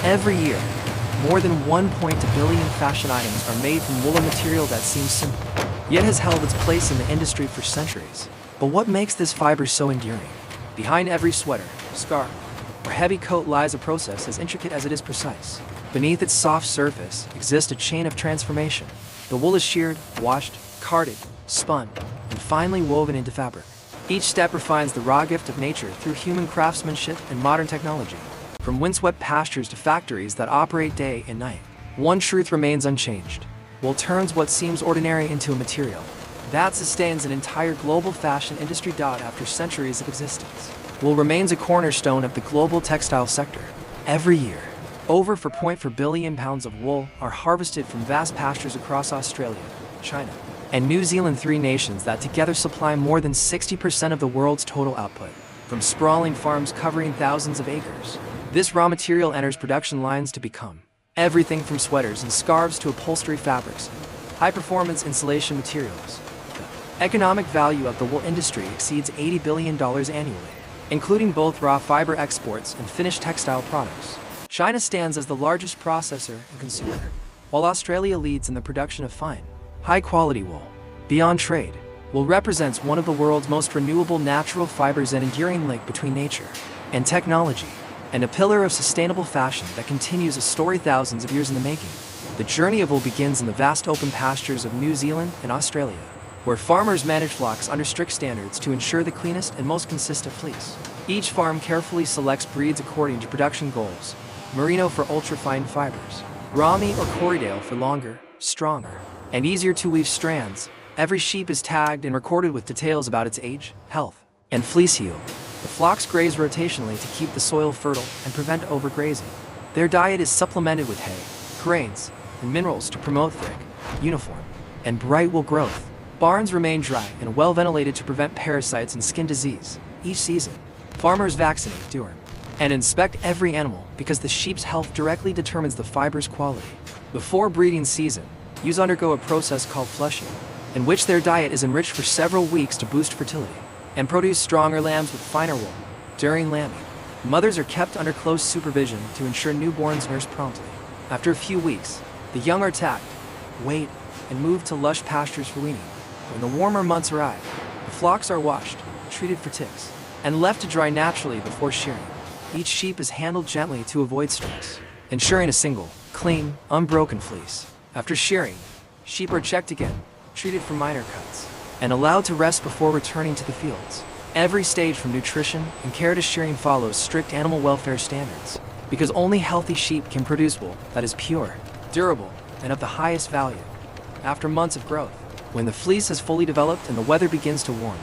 Every year, more than 1.2 billion fashion items are made from woolen material that seems simple, yet has held its place in the industry for centuries. But what makes this fiber so enduring? Behind every sweater, scarf, or heavy coat lies a process as intricate as it is precise. Beneath its soft surface exists a chain of transformation. The wool is sheared, washed, carded, spun, and finally woven into fabric. Each step refines the raw gift of nature through human craftsmanship and modern technology. From windswept pastures to factories that operate day and night, one truth remains unchanged. Wool turns what seems ordinary into a material that sustains an entire global fashion industry. After centuries of existence, wool remains a cornerstone of the global textile sector. Every year, over 4.4 billion pounds of wool are harvested from vast pastures across Australia, China, and New Zealand, three nations that together supply more than 60% of the world's total output. From sprawling farms covering thousands of acres, this raw material enters production lines to become everything from sweaters and scarves to upholstery fabrics, high-performance insulation materials. The economic value of the wool industry exceeds $80 billion annually, including both raw fiber exports and finished textile products. China stands as the largest processor and consumer, while Australia leads in the production of fine, high-quality wool. Beyond trade, wool represents one of the world's most renewable natural fibers, an enduring link between nature and technology, and a pillar of sustainable fashion that continues a story thousands of years in the making. The journey of wool begins in the vast open pastures of New Zealand and Australia, where farmers manage flocks under strict standards to ensure the cleanest and most consistent fleece. Each farm carefully selects breeds according to production goals: merino for ultra-fine fibers, Rami or Corriedale for longer, stronger, and easier to weave strands. Every sheep is tagged and recorded with details about its age, health, and fleece yield. The flocks graze rotationally to keep the soil fertile and prevent overgrazing. Their diet is supplemented with hay, grains, and minerals to promote thick, uniform, and bright wool growth. Barns remain dry and well ventilated to prevent parasites and skin disease. Each season, farmers vaccinate, deworm, and inspect every animal because the sheep's health directly determines the fiber's quality. Before breeding season, ewes undergo a process called flushing, in which their diet is enriched for several weeks to boost fertility and produce stronger lambs with finer wool. During lambing, mothers are kept under close supervision to ensure newborns nurse promptly. After a few weeks, the young are tagged, weighed, and moved to lush pastures for weaning. When the warmer months arrive, the flocks are washed, treated for ticks, and left to dry naturally before shearing. Each sheep is handled gently to avoid stress, ensuring a single, clean, unbroken fleece. After shearing, sheep are checked again, treated for minor cuts, and allowed to rest before returning to the fields. Every stage from nutrition and care to shearing follows strict animal welfare standards, because only healthy sheep can produce wool that is pure, durable, and of the highest value. After months of growth, when the fleece has fully developed and the weather begins to warm,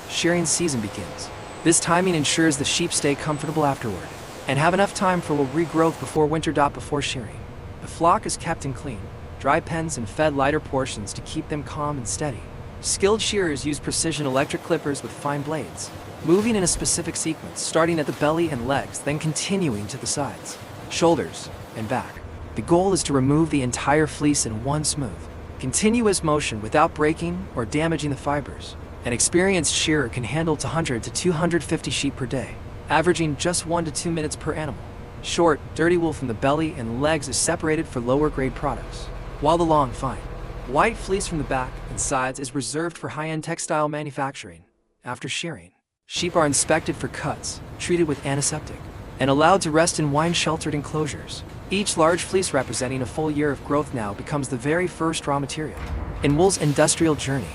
shearing season begins. This timing ensures the sheep stay comfortable afterward and have enough time for wool regrowth before winter. Before shearing, the flock is kept in clean, dry pens and fed lighter portions to keep them calm and steady. Skilled shearers use precision electric clippers with fine blades, moving in a specific sequence, starting at the belly and legs, then continuing to the sides, shoulders, and back. The goal is to remove the entire fleece in one smooth, continuous motion without breaking or damaging the fibers. An experienced shearer can handle 100 to 250 sheep per day, averaging just 1 to 2 minutes per animal. Short, dirty wool from the belly and legs is separated for lower grade products, while the long, fine, white fleece from the back and sides is reserved for high-end textile manufacturing. After shearing, sheep are inspected for cuts, treated with antiseptic, and allowed to rest in wine-sheltered enclosures. Each large fleece representing a full year of growth now becomes the very first raw material in wool's industrial journey.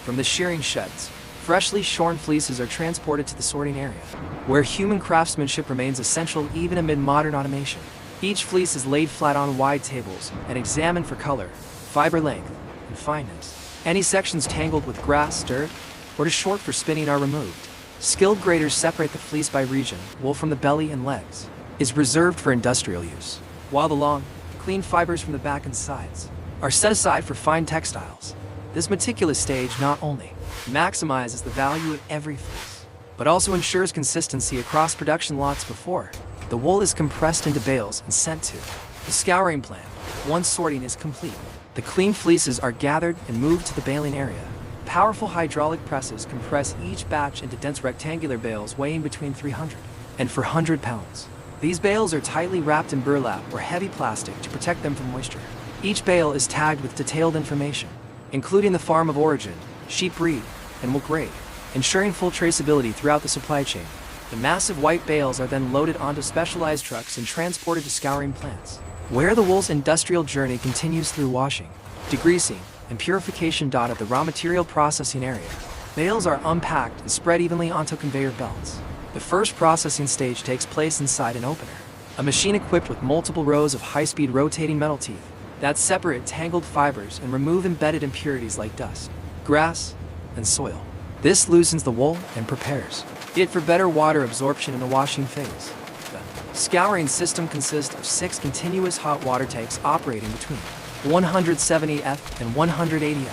From the shearing sheds, freshly shorn fleeces are transported to the sorting area, where human craftsmanship remains essential even amid modern automation. Each fleece is laid flat on wide tables and examined for color, fiber length, and fineness. Any sections tangled with grass, dirt, or too short for spinning are removed. Skilled graders separate the fleece by region. Wool from the belly and legs is reserved for industrial use, while the long, clean fibers from the back and sides are set aside for fine textiles. This meticulous stage not only maximizes the value of every fleece, but also ensures consistency across production lots. Before the wool is compressed into bales and sent to the scouring plant. Once sorting is complete, the clean fleeces are gathered and moved to the baling area. Powerful hydraulic presses compress each batch into dense rectangular bales weighing between 300 and 400 pounds. These bales are tightly wrapped in burlap or heavy plastic to protect them from moisture. Each bale is tagged with detailed information, including the farm of origin, sheep breed, and wool grade, ensuring full traceability throughout the supply chain. The massive white bales are then loaded onto specialized trucks and transported to scouring plants, where the wool's industrial journey continues through washing, degreasing, and purification. At the raw material processing area, bales are unpacked and spread evenly onto conveyor belts. The first processing stage takes place inside an opener, a machine equipped with multiple rows of high-speed rotating metal teeth that separate tangled fibers and remove embedded impurities like dust, grass, and soil. This loosens the wool and prepares it for better water absorption in the washing phase. The scouring system consists of 6 continuous hot water tanks operating between 170F and 180F.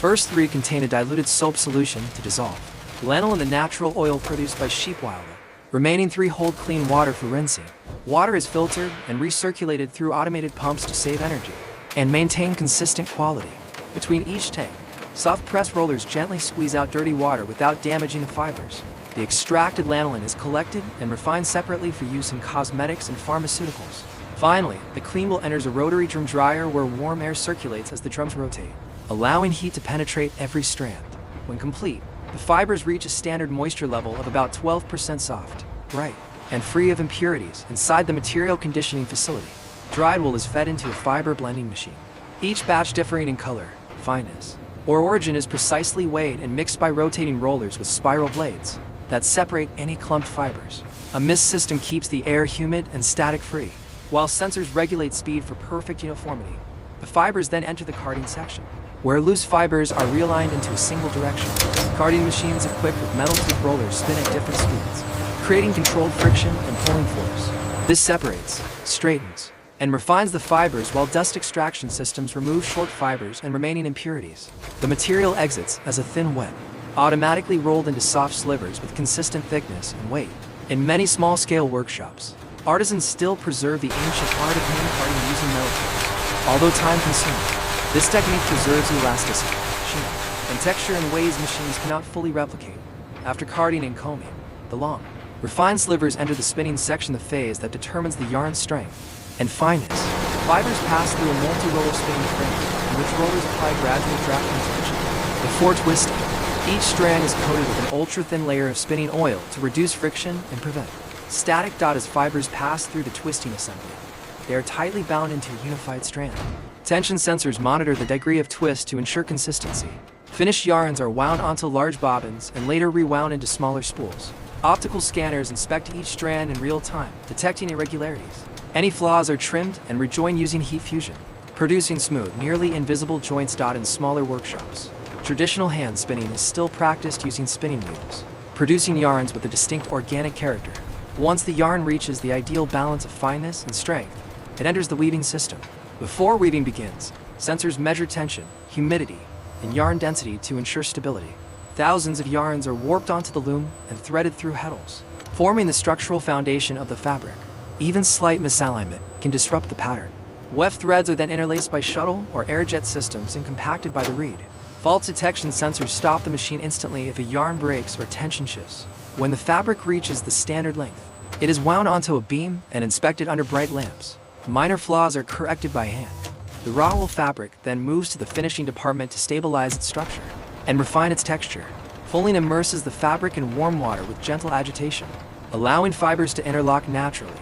First 3 contain a diluted soap solution to dissolve lanolin, the natural oil produced by sheep wildlife. Remaining 3 hold clean water for rinsing. Water is filtered and recirculated through automated pumps to save energy and maintain consistent quality. Between each tank, soft press rollers gently squeeze out dirty water without damaging the fibers. The extracted lanolin is collected and refined separately for use in cosmetics and pharmaceuticals. Finally, the clean wool enters a rotary drum dryer where warm air circulates as the drums rotate, allowing heat to penetrate every strand. When complete, the fibers reach a standard moisture level of about 12% soft, bright, and free of impurities inside the material conditioning facility. Dried wool is fed into a fiber blending machine. Each batch differing in color, fineness, or origin is precisely weighed and mixed by rotating rollers with spiral blades that separate any clumped fibers. A mist system keeps the air humid and static free, while sensors regulate speed for perfect uniformity. The fibers then enter the carding section, where loose fibers are realigned into a single direction. Carding machines equipped with metal tooth rollers spin at different speeds, creating controlled friction and pulling force. This separates, straightens, and refines the fibers, while dust extraction systems remove short fibers and remaining impurities. The material exits as a thin wet, automatically rolled into soft slivers with consistent thickness and weight. In many small-scale workshops, artisans still preserve the ancient art of hand carding using metal tools. Although time-consuming, this technique preserves elasticity, sheen, and texture in ways machines cannot fully replicate. After carding and combing, the long, refined slivers enter the spinning section, the phase that determines the yarn's strength and fineness. Fibers pass through a multi-roller spinning frame, in which rollers apply gradual drafting tension. Before twisting, each strand is coated with an ultra-thin layer of spinning oil to reduce friction and prevent static. As fibers pass through the twisting assembly, they are tightly bound into a unified strand. Tension sensors monitor the degree of twist to ensure consistency. Finished yarns are wound onto large bobbins and later rewound into smaller spools. Optical scanners inspect each strand in real time, detecting irregularities. Any flaws are trimmed and rejoined using heat fusion, producing smooth, nearly invisible joints. In smaller workshops, traditional hand spinning is still practiced using spinning wheels, producing yarns with a distinct organic character. Once the yarn reaches the ideal balance of fineness and strength, it enters the weaving system. Before weaving begins, sensors measure tension, humidity, and yarn density to ensure stability. Thousands of yarns are warped onto the loom and threaded through heddles, forming the structural foundation of the fabric. Even slight misalignment can disrupt the pattern. Weft threads are then interlaced by shuttle or airjet systems and compacted by the reed. Fault detection sensors stop the machine instantly if a yarn breaks or tension shifts. When the fabric reaches the standard length, it is wound onto a beam and inspected under bright lamps. Minor flaws are corrected by hand. The raw wool fabric then moves to the finishing department to stabilize its structure and refine its texture. Fulling immerses the fabric in warm water with gentle agitation, allowing fibers to interlock naturally.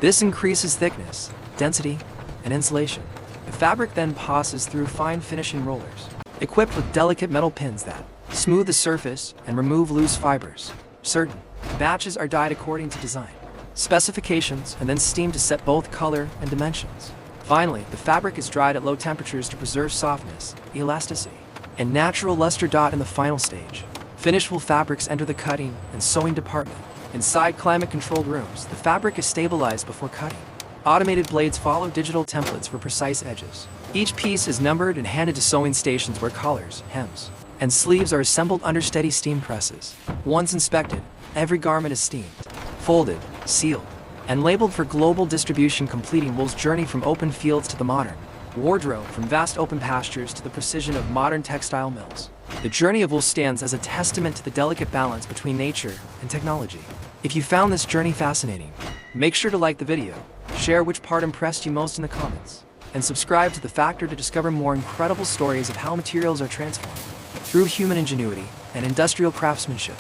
This increases thickness, density, and insulation. The fabric then passes through fine finishing rollers, equipped with delicate metal pins that smooth the surface and remove loose fibers. Certain batches are dyed according to design specifications and then steamed to set both color and dimensions. Finally, the fabric is dried at low temperatures to preserve softness, elasticity, and natural luster. In the final stage, finished wool fabrics enter the cutting and sewing department. Inside climate-controlled rooms, the fabric is stabilized before cutting. Automated blades follow digital templates for precise edges. Each piece is numbered and handed to sewing stations where collars, hems, and sleeves are assembled under steady steam presses. Once inspected, every garment is steamed, folded, sealed, and labeled for global distribution, completing wool's journey from open fields to the modern wardrobe, from vast open pastures to the precision of modern textile mills. The journey of wool stands as a testament to the delicate balance between nature and technology. If you found this journey fascinating, Make sure to like the video, share which part impressed you most in the comments, and subscribe to The Factor to discover more incredible stories of how materials are transformed through human ingenuity and industrial craftsmanship.